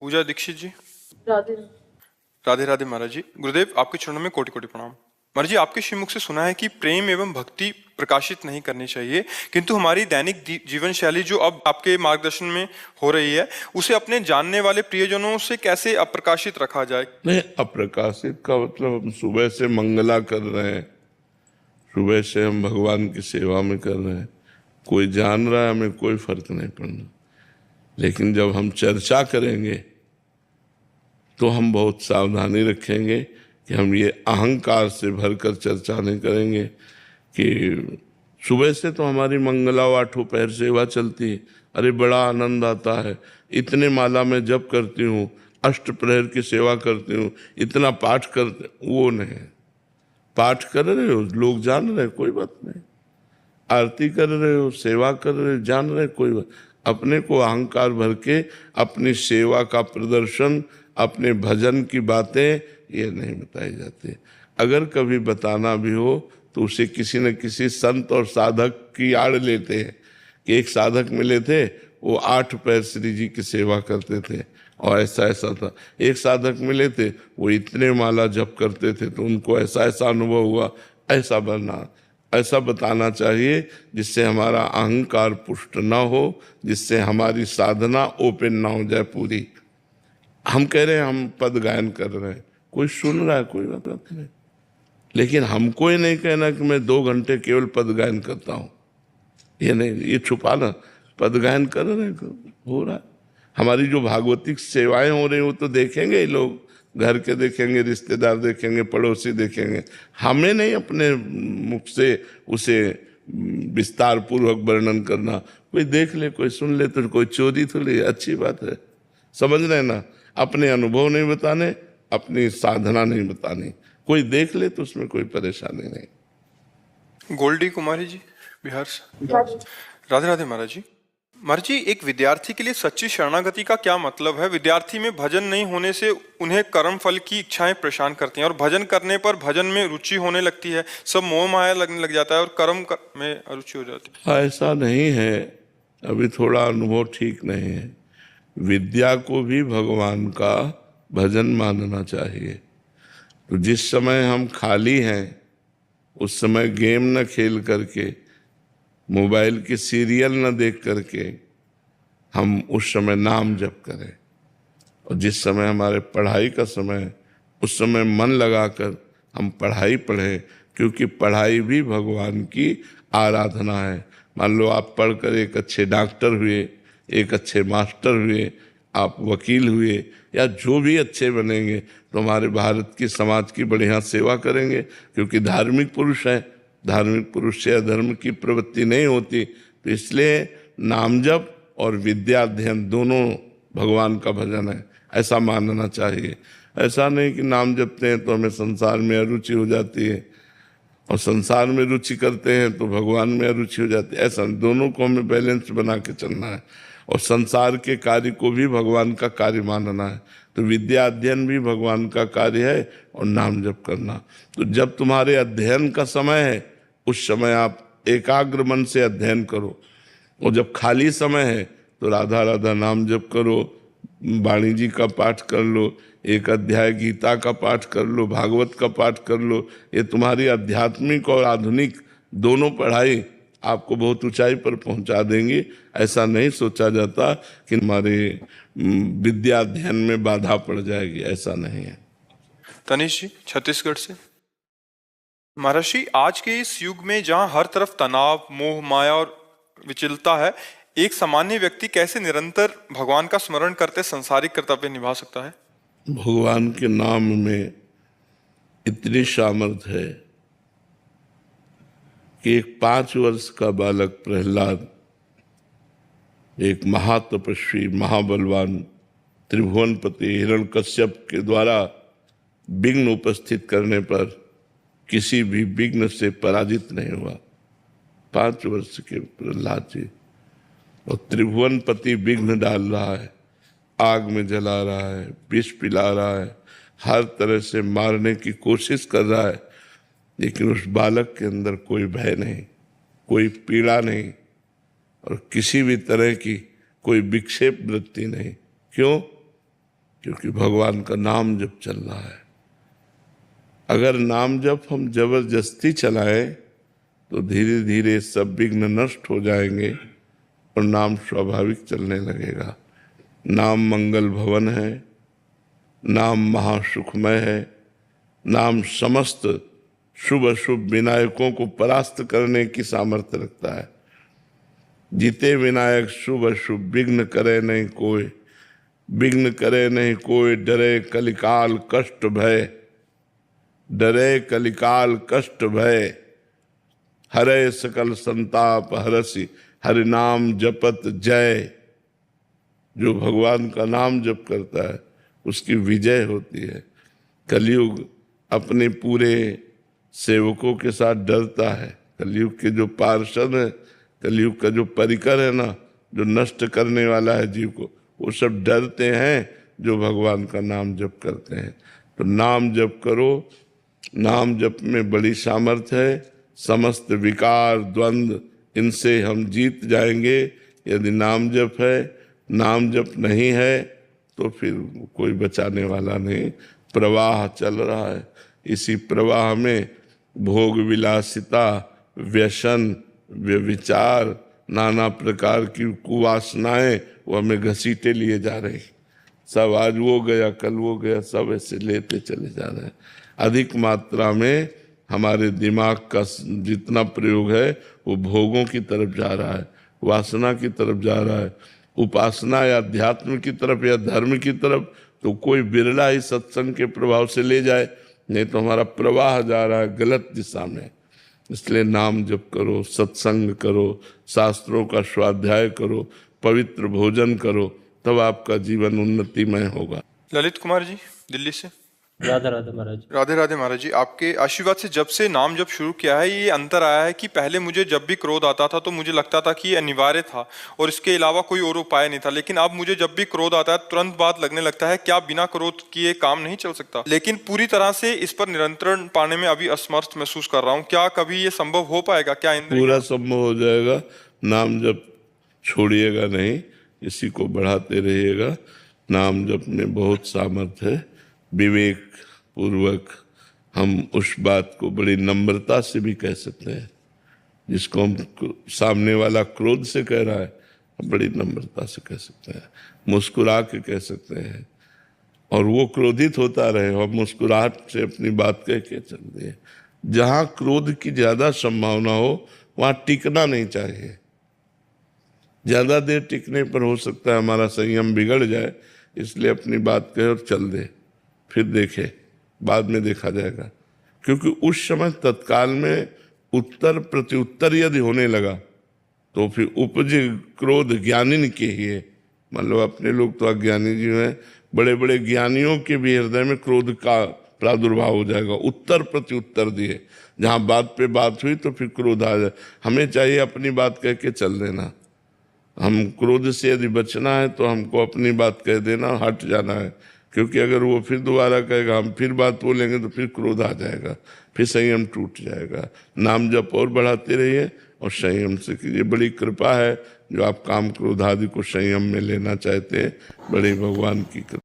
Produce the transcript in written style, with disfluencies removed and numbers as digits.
पूजा दीक्षित जी। राधे। राधे राधे महाराज जी। गुरुदेव आपके चरणों में कोटि कोटि प्रणाम। महाराज जी, आपके श्रीमुख से सुना है कि प्रेम एवं भक्ति प्रकाशित नहीं करनी चाहिए, किंतु हमारी दैनिक जीवन शैली जो अब आपके मार्गदर्शन में हो रही है, उसे अपने जानने वाले प्रियजनों से कैसे अप्रकाशित रखा जाए? नहीं, अप्रकाशित का मतलब हम सुबह से मंगला कर रहे हैं, सुबह से हम भगवान की सेवा में कर रहे हैं, कोई जान रहा है, हमें कोई फर्क नहीं पड़ना। लेकिन जब हम चर्चा करेंगे तो हम बहुत सावधानी रखेंगे कि हम ये अहंकार से भरकर चर्चा नहीं करेंगे कि सुबह से तो हमारी मंगला आठों पहर सेवा चलती है, अरे बड़ा आनंद आता है, इतने माला में जप करती हूँ, अष्ट प्रहर की सेवा करती हूँ, इतना पाठ करते, वो नहीं। पाठ कर रहे हो, लोग जान रहे, कोई बात नहीं। आरती कर रहे हो, सेवा कर रहे हो, जान रहे, कोई बात। अपने को अहंकार भर के अपनी सेवा का प्रदर्शन, अपने भजन की बातें ये नहीं बताई जाती। अगर कभी बताना भी हो तो उसे किसी न किसी संत और साधक की आड़ लेते हैं कि एक साधक मिले थे, वो 8 पैर श्री जी की सेवा करते थे और ऐसा ऐसा था। एक साधक मिले थे, वो इतने माला जप करते थे तो उनको ऐसा ऐसा अनुभव हुआ। ऐसा बनना, ऐसा बताना चाहिए जिससे हमारा अहंकार पुष्ट ना हो, जिससे हमारी साधना ओपन ना हो जाए पूरी। हम कह रहे हैं हम पद गायन कर रहे हैं, कोई सुन रहा है, कोई बात नहीं, लेकिन हमको ये नहीं कहना कि मैं 2 घंटे केवल पद गायन करता हूँ। ये नहीं, ये छुपाना। पद गायन कर रहे हैं, हो रहा है। हमारी जो भागवतिक सेवाएं हो रही हैं वो तो देखेंगे ही लोग, घर के देखेंगे, रिश्तेदार देखेंगे, पड़ोसी देखेंगे। हमें नहीं अपने मुख से उसे विस्तार पूर्वक वर्णन करना। कोई देख ले, कोई सुन ले तो कोई चोरी थोड़ी, अच्छी बात है। समझ रहे ना, अपने अनुभव नहीं बताने, अपनी साधना नहीं बतानी। कोई देख ले तो उसमें कोई परेशानी नहीं। गोल्डी कुमारी जी, बिहार से। राधे राधे महाराज जी। महाराज जी, एक विद्यार्थी के लिए सच्ची शरणागति का क्या मतलब है? विद्यार्थी में भजन नहीं होने से उन्हें कर्म फल की इच्छाएं परेशान करती हैं और भजन करने पर भजन में रुचि होने लगती है, सब मोह माया लगने लग जाता है और कर्म में रुचि हो जाती है। ऐसा नहीं है, अभी थोड़ा अनुभव ठीक नहीं है। विद्या को भी भगवान का भजन मानना चाहिए। तो जिस समय हम खाली हैं उस समय गेम न खेल करके, मोबाइल की सीरियल न देख करके हम उस समय नाम जप करें, और जिस समय हमारे पढ़ाई का समय, उस समय मन लगाकर हम पढ़ाई पढ़ें, क्योंकि पढ़ाई भी भगवान की आराधना है। मान लो आप पढ़कर एक अच्छे डॉक्टर हुए, एक अच्छे मास्टर हुए, आप वकील हुए, या जो भी अच्छे बनेंगे तो हमारे भारत की समाज की बढ़िया सेवा करेंगे, क्योंकि धार्मिक पुरुष हैं। धार्मिक पुरुष से अधर्म की प्रवृत्ति नहीं होती। तो इसलिए नाम जप और विद्या अध्ययन दोनों भगवान का भजन है, ऐसा मानना चाहिए। ऐसा नहीं कि नाम जपते हैं तो हमें संसार में अरुचि हो जाती है और संसार में रुचि करते हैं तो भगवान में अरुचि हो जाती है। ऐसा दोनों को हमें बैलेंस बना के चलना है, और संसार के कार्य को भी भगवान का कार्य मानना है। तो विद्या अध्ययन भी भगवान का कार्य है और नाम जप करना। तो जब तुम्हारे अध्ययन का समय है उस समय आप एकाग्र मन से अध्ययन करो, और जब खाली समय है तो राधा राधा नाम जप करो, वाणी जी का पाठ कर लो, एक अध्याय गीता का पाठ कर लो, भागवत का पाठ कर लो। ये तुम्हारी आध्यात्मिक और आधुनिक दोनों पढ़ाई आपको बहुत ऊंचाई पर पहुंचा देंगी। ऐसा नहीं सोचा जाता कि हमारे विद्या अध्ययन में बाधा पड़ जाएगी, ऐसा नहीं है। तनिष जी, छत्तीसगढ़ से। महाराज जी, आज के इस युग में जहां हर तरफ तनाव, मोह माया और विचलता है, एक सामान्य व्यक्ति कैसे निरंतर भगवान का स्मरण करते सांसारिक कर्तव्य निभा सकता है? भगवान के नाम में इतनी सामर्थ्य है कि एक 5 वर्ष का बालक प्रहलाद एक महातपस्वी, महाबलवान त्रिभुवनपति हिरण्यकश्यप के द्वारा विघ्न उपस्थित करने पर किसी भी विघ्न से पराजित नहीं हुआ। 5 वर्ष के प्रहलाद जी, और त्रिभुवनपति विघ्न डाल रहा है, आग में जला रहा है, विष पिला रहा है, हर तरह से मारने की कोशिश कर रहा है, लेकिन उस बालक के अंदर कोई भय नहीं, कोई पीड़ा नहीं और किसी भी तरह की कोई विक्षेप वृत्ति नहीं। क्यों? क्योंकि भगवान का नाम जब चल रहा है। अगर नाम जब हम जबरदस्ती चलाएं तो धीरे धीरे सब विघ्न नष्ट हो जाएंगे और नाम स्वाभाविक चलने लगेगा। नाम मंगल भवन है, नाम महासुखमय है, नाम समस्त शुभ अशुभ विनायकों को परास्त करने की सामर्थ्य रखता है। जीते विनायक शुभ अशुभ, विघ्न करे नहीं कोई, विघ्न करे नहीं कोई, डरे कलिकाल कष्ट भय, डरे कलिकाल कष्ट भय, हरे सकल संताप हरसि, हरि नाम जपत जय। जो भगवान का नाम जप करता है उसकी विजय होती है। कलयुग अपने पूरे सेवकों के साथ डरता है। कलयुग के जो पार्षद है, कलयुग का जो परिकर है ना, जो नष्ट करने वाला है जीव को, वो सब डरते हैं जो भगवान का नाम जप करते हैं। तो नाम जप करो, नाम जप में बड़ी सामर्थ्य है। समस्त विकार द्वंद्व इनसे हम जीत जाएंगे यदि नाम जप है। नाम जप नहीं है तो फिर कोई बचाने वाला नहीं। प्रवाह चल रहा है, इसी प्रवाह में भोग विलासिता, व्यसन, व्यभिचार, नाना प्रकार की कुवासनाएं वो हमें घसीटे लिए जा रही। सब आज वो गया, कल वो गया, सब ऐसे लेते चले जा रहे हैं। अधिक मात्रा में हमारे दिमाग का जितना प्रयोग है वो भोगों की तरफ जा रहा है, वासना की तरफ जा रहा है। उपासना या अध्यात्म की तरफ या धर्म की तरफ तो कोई बिरला ही सत्संग के प्रभाव से ले जाए, नहीं तो हमारा प्रवाह जा रहा है गलत दिशा में। इसलिए नाम जप करो, सत्संग करो, शास्त्रों का स्वाध्याय करो, पवित्र भोजन करो, तब आपका जीवन उन्नतिमय होगा। ललित कुमार जी दिल्ली से। राधे राधे महाराज। राधे राधे महाराज जी, आपके आशीर्वाद से जब से नाम जब शुरू किया है ये अंतर आया है कि पहले मुझे जब भी क्रोध आता था तो मुझे लगता था कि ये अनिवार्य था और इसके अलावा कोई और उपाय नहीं था। लेकिन अब मुझे जब भी क्रोध आता है तुरंत बात लगने लगता है क्या बिना क्रोध किए काम नहीं चल सकता। लेकिन पूरी तरह से इस पर नियंत्रण पाने में अभी असमर्थ महसूस कर रहा हूँ। क्या कभी ये संभव हो पाएगा? क्या इंद्रिय पूरा संभव हो जाएगा। नाम जप छोड़िएगा नहीं, इसी को बढ़ाते रहिएगा। नाम जप में बहुत सामर्थ्य है। विवेक पूर्वक हम उस बात को बड़ी नम्रता से भी कह सकते हैं जिसको हम सामने वाला क्रोध से कह रहा है, हम बड़ी नम्रता से कह सकते हैं, मुस्कुरा के कह सकते हैं। और वो क्रोधित होता रहे और मुस्कुराहट से अपनी बात कह के चल दिए। जहाँ क्रोध की ज्यादा संभावना हो वहाँ टिकना नहीं चाहिए। ज्यादा देर टिकने पर हो सकता है हमारा संयम बिगड़ जाए, इसलिए अपनी बात कहे और चल दे, फिर देखे, बाद में देखा जाएगा। क्योंकि उस समय तत्काल में उत्तर प्रत्युत्तर यदि होने लगा तो फिर उपजे क्रोध ज्ञानी के ही है। मतलब अपने लोग तो अज्ञानी जी हैं, बड़े बड़े ज्ञानियों के भी हृदय में क्रोध का प्रादुर्भाव हो जाएगा। उत्तर प्रत्युत्तर दिए, जहाँ बात पे बात हुई तो फिर क्रोध आ जाए। हमें चाहिए अपनी बात कह के चल देना। हम क्रोध से यदि बचना है तो हमको अपनी बात कह देना, हट जाना है। क्योंकि अगर वो फिर दोबारा कहेगा, हम फिर बात बोलेंगे तो फिर क्रोध आ जाएगा, फिर संयम टूट जाएगा। नाम जप और बढ़ाते रहिए और संयम से कीजिए। बड़ी कृपा है जो आप काम क्रोध आदि को संयम में लेना चाहते हैं, बड़ी भगवान की कृपा।